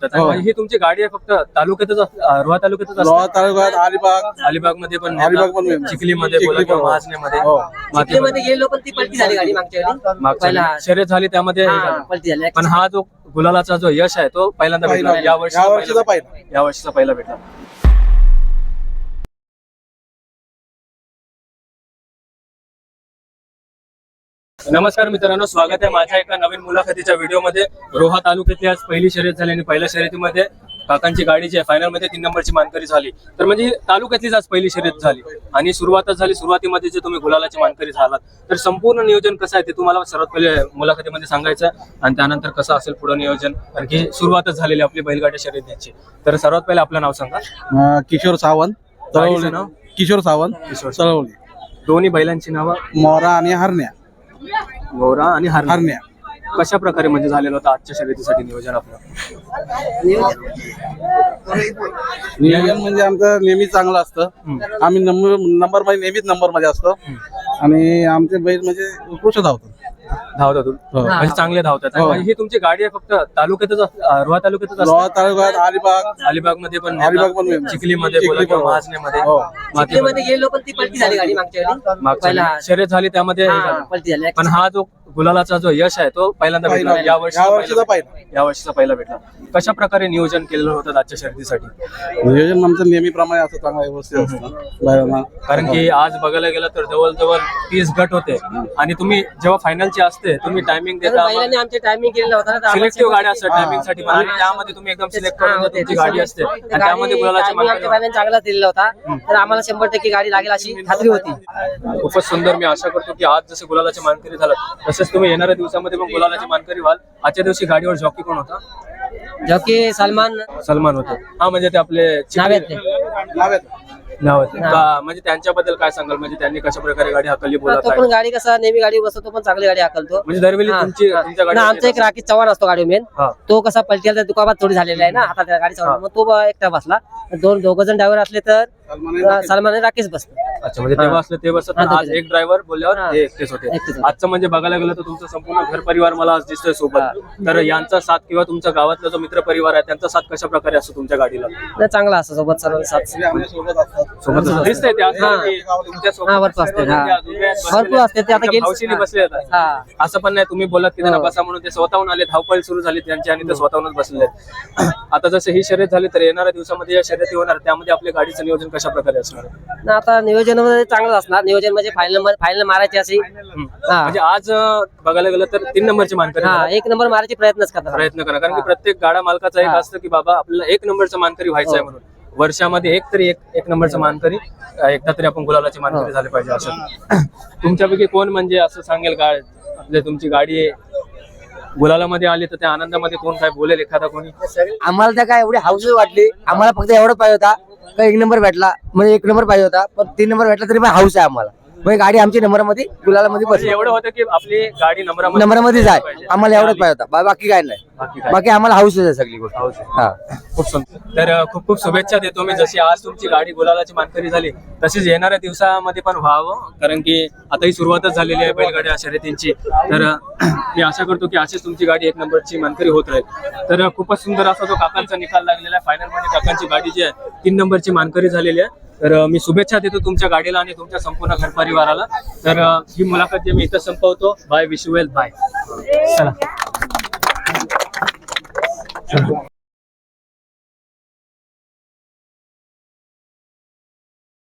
म्हणजे ही तुमची गाडी आहे फक्त तालुक्यातच रोहा तालुक्यातच लोहा तालुक्यात अलिबाग मध्ये पण चिखलीमध्ये महाजनेमध्ये चिखलीमध्ये गेलो पण ती पलटी झाली गाडी मागच्या वेळी शर्यत झाली त्यामध्ये पलटी झाली. पण हा जो गुलालाचा जो यश आहे तो पहिल्यांदा भेटला या वर्षीचा पहिला भेटला. नमस्कार मित्रांनो, स्वागत आहे माझ्या एका नवीन मुलाखतीच्या व्हिडिओमध्ये. रोहा तालुक्यातली आज पहिली शर्यत झाली आणि पहिल्या शर्यतीमध्ये काकांची गाडी जी आहे फायनल मध्ये 3 नंबरची मानकरी झाली. तर म्हणजे तालुक्यातलीच आज पहिली शर्यत झाली आणि सुरुवातच झाली. सुरुवातीमध्ये जे तुम्ही गुलालाची मानकरी झालात तर संपूर्ण नियोजन कसं आहे ते तुम्हाला सर्वात पहिले मुलाखतीमध्ये सांगायचं आणि त्यानंतर कसं असेल पुढे नियोजन, कारण की सुरुवातच झालेली आपली बैलगाडी शर्यतीची. तर सर्वात पहिले आपलं नाव सांगा. किशोर सावंत तळवली. नाव किशोर सावंत तळवली. दोन्ही बैलांची नावं मोरा आणि हरण्या. गौरा आणि हरण्या. कशा प्रकारे म्हणजे झालेलं होतं आजच्या शर्यतीसाठी नियोजन आपलं? नियोजन म्हणजे आमचं नेहमी चांगलं असतं. आम्ही नंबर मध्ये नेहमीच नंबर मध्ये असतो आणि आमचे बैल म्हणजे उत्कृष्ट धावतात. म्हणजे चांगले धावतात. म्हणजे ही तुमची गाडी आहे फक्त तालुक्यातच रोहा तालुक्यातच लोहा तालुक्यात अलिबाग मध्ये पण चिखलीमध्ये महाजनेमध्ये चिखलीमध्ये गेलो पण ती पलटी झाली गाडी मागच्या वेळी शर्यत झाली त्यामध्ये पलटी झाली. पण हा जो गुलालाचा जो यश आहे तो पहिल्यांदा भेटला या वर्षीचा पहिला भेटला. कशा प्रकारे नियोजन केलेलं होतं आजच्या शर्यतीसाठी? नियोजन आमचं नेहमीप्रमाणे असं चांगलं व्यवस्थित असतं. कारण की आज बघायला गेलं तर जवळजवळ 30 गट होते आणि तुम्ही जेव्हा फायनलची असते तुम्ही टायमिंग देता. आमचे टायमिंग केलेला होता सिलेक्टिव्ह गाडी असतात टायमिंग साठी आणि त्यामध्ये तुम्ही एकदम सिलेक्ट करून तुमची गाडी असते आणि त्यामध्ये गुलालाची मानकरी चांगला दिलेला होता. तर आम्हाला 100% गाडी लागेल अशी खात्री होती. खूपच सुंदर. मी आशा करतो की आज जसे गुलालाची मानकरी झालं तसेच तुम्ही येणाऱ्या दिवसामध्ये पण गुलालाची मानकरी व्हाल. आजच्या दिवशी गाडीवर जॉकी कोण होता? जॉकी सलमान होता. हा म्हणजे ते आपले नाव म्हणजे त्यांच्याबद्दल काय सांगाल? म्हणजे त्यांनी कशा प्रकारे गाडी हाकलली बोलत तो पण गाडी कसा नेहमी गाडी बसतो, तो पण चांगली गाडी हाकलतो. म्हणजे दरवेळी तुमच्या गाडी आमचा एक राकेश चव्हाण असतो गाडी मेन. तो कसा पलटीला दुखापत थोडी झालेली आहे ना हातात गाडी चव्हाण, मग तो एकटा बसला. दोघ जण ड्रायव्हर असले तर सलमान आणि राकेश बसतो. अच्छा, म्हणजे तेव्हा असलं ते बसत. आज एक ड्रायव्हर बोलल्यावर हे एकटेच होते. आजचं म्हणजे बघायला गेलं तर तुमचं संपूर्ण घर परिवार मला आज दिसतोय सोबत. तर यांचा साथ किंवा तुमच्या गावातला जो मित्र परिवार आहे त्यांचा साथ कशा प्रकारे असतो तुमच्या गाडीला? चांगला असतो सोबत, सर्व साथ सोबत दिसतंय ते तुमच्या भरपूर असते ते. आता हौशीने बसले असं पण नाही तुम्ही बोलत की त्यांना बसा म्हणून ते स्वतःहून आले. धावपळ सुरू झाली त्यांची आणि ते स्वतःहूनच बसले. आता जसं ही शर्यत झाली तर येणाऱ्या दिवसामध्ये या शर्यती होणार, त्यामध्ये आपल्या गाडीचं नियोजन कशा प्रकारे असणार? आता नियोजन मध्ये चांगलं असणार. नियोजन म्हणजे फायनल मारायची अशी. म्हणजे आज बघायला गेलं तर 3 नंबरची मानकरी 1 नंबर मारायची प्रयत्न करा. कारण की प्रत्येक गाडा मालकाचा एक असतं की बाबा आपल्याला 1 नंबरचा मानकरी व्हायचा आहे म्हणून वर्षामध्ये एक नंबरचा मानकरी एकदा तरी आपण गुलालाची मानकरी झाली पाहिजे असं. तुमच्यापैकी कोण म्हणजे असं सांगेल का आपल्या तुमची गाडी गुलालामध्ये आली तर त्या आनंदामध्ये कोण काय बोलेल एखादा कोणी? आम्हाला तर काय एवढी हाऊस वाटली. आम्हाला फक्त एवढं पाहिजे होता का 1 नंबर भेटला, म्हणजे 1 नंबर पाहिजे होता. पण 3 नंबर भेटला तरी पण हाऊस आहे आम्हाला. म्हणजे गाडी आमची नंबरमध्ये गुलालामध्ये बसली. एवढं होतं की आपली गाडी नंबरमध्येच आहे. आम्हाला एवढंच पाहिजे होता, बाकी काय नाही. बाकी आम्हाला हाऊस आहे सगळी गोष्ट. खूप सुंदर. तर खूप शुभेच्छा देतो मी. जशी आज तुमची गाडी गुलालाची मानकरी झाली तशीच येणाऱ्या दिवसामध्ये पण व्हावं, कारण की आता ही सुरुवातच झालेली आहे बैलगाड्या शर्यतींची. तर मी आशा करतो की अशीच तुमची गाडी 1 नंबरची मानकरी होत राहील. तर खूपच सुंदर असा जो काकांचा निकाल लागलेला आहे. फायनल मध्ये काकांची गाडी जी आहे 3 नंबरची मानकरी झालेली आहे. तर मी शुभेच्छा देतो तुमच्या गाडीला आणि तुमच्या संपूर्ण घर परिवाराला. तर ही मुलाखत मी इथं संपवतो. Bye, wish you well, bye. चला.